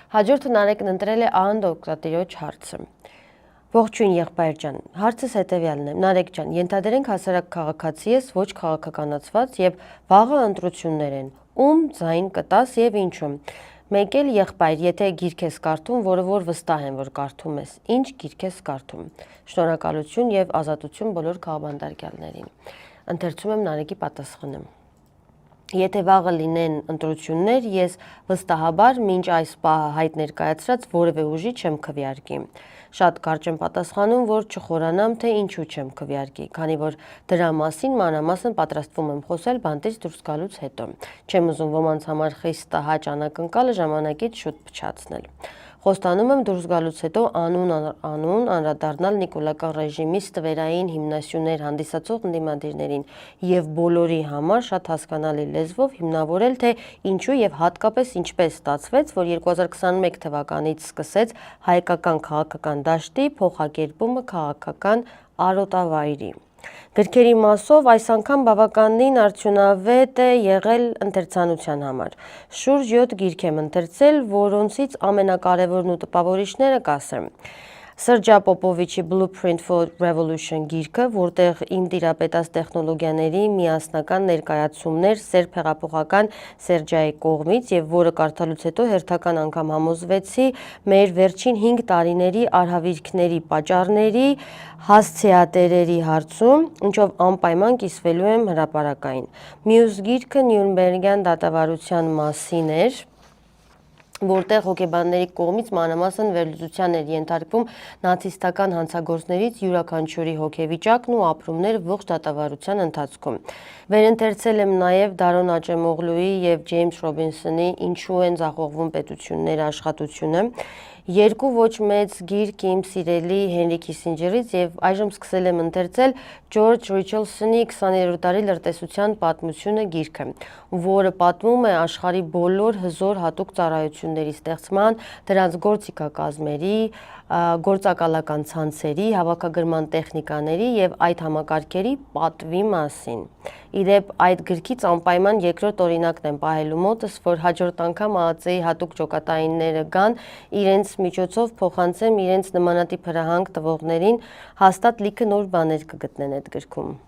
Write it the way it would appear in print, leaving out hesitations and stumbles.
Հաջորդը Նարեկն ընտրել է Ան օգտատիրոջ հարցը։ Ողջույն եղբայր ջան, հարցս հետևյալն է։ Նարեկ ջան, ենթադրենք հասարակ քաղաքացի ես, ոչ քաղաքականացված եւ վաղը ընտրություններ են։ Ում ձայն կտաս եւ ինչու։ Մեկ էլ եղբայր, եթե գիրք ես կարդում, որը որ վստահ եմ, որ կարդում ես, ինչ գիրք ես կարդում։ Շնորհակալություն եւ ազատություն բոլոր քաղբանդարկյալներին։ Ընթերցում եմ Նարեկի պատասխանը։ Եթե վաղը լինեն ընտրություններ, ես վստահաբար մինչ այս պահը հայտ ներկայացրած որևէ ուժի չեմ քվեարկի։ Շատ կարճ եմ պատասխանում, որ չխորանամ, թե ինչու չեմ քվեարկի, քանի որ դրա մասին մանրամասն պատրաստվում եմ խոսել բանտից դուրս գալուց հետո։ Չեմ ուզում ոմանց համար խիստ տհաճ անակնկալը ժամանակից շուտ փչացնել։ Խոստանում եմ դուրս գալուց հետո անուն անդրադառնալ նիկոլական ռեժիմի ստվերային հիմնասյուներ հանդիսացող ընդդիմադիրներին եւ բոլորի համար շատ հասկանալի լեզվով հիմնավորել, թե ինչու եւ հատկապես ինչպես ստացվեց, որ 2021 թվականից սկսեց հայկական քաղաքական դաշտի փոխակերպումը քաղաքական արոտավայրի։ Գրքերի մասով այս անգամ բավականին արդյունավետ է եղել ընթերցանության համար։ Շուրջ 7 գիրք եմ ընթերցել, որոնցից ամենակարևորն ու տպավորիչները կասեմ։ Սրջա Պոպովիչի Blueprint for Revolution գիրքը, որտեղ իմ տիրապետած տեխնոլոգիաների միասնական ներկայացումներ սերբ հեղափոխական Սերջայի կողմից եւ որը կարդալուց հետո հերթական անգամ համոզվեցի մեր վերջին 5 տարիների արհավիրքների պատճառների հասցեատերերի հարցում, ինչով անպայման կիսվելու եմ հրապարակային։ Մյուս գիրքը Նյուրնբերգյան դատավարության մասին էր, որտեղ հոգեբանների կողմից մանրամասն վերլուծության էր ենթարկվում նացիստական հանցագործներից յուրաքանչյուրի հոգեվիճակն ու ապրումները ողջ դատավարության ընթացքում։ Վերընթերցել եմ նաև Դարոն Աճեմօղլուի եւ Ջեյմս Ռոբինսոնի «Ինչու են ձախողվում պետությունները» աշխատությունը, երկու ոչ մեծ գիրք իմ սիրելի Հենրի Քիսինջերից եւ այժմ սկսել եմ ընթերցել Ջորջ Ռիչելսոնի 20-րդ դարի լրտեսության պատմությունը գիրքը, որը պատմում է աշխարհի բոլոր հզոր հատուկ ծառայությունների ստեղծման, դրանց գործիքակազմերի, գործակալական ցանցերի, հավաքագրման տեխնիկաների եւ այդ համակարգերի պատվի մասին։ Իդեպ այդ գրքից անպայման երկրորդ օրինակն եմ պահելու մոտս, որ հաջորդ անգամ ԱԱԾ-ի հատուկ ջոկատայինները գան, իրենց միջոցով փոխանցեմ իրենց նմանատիպ հրահանգ տվողներին, հաստատ լիքը նոր բաներ կգտնեն այդ գրքում։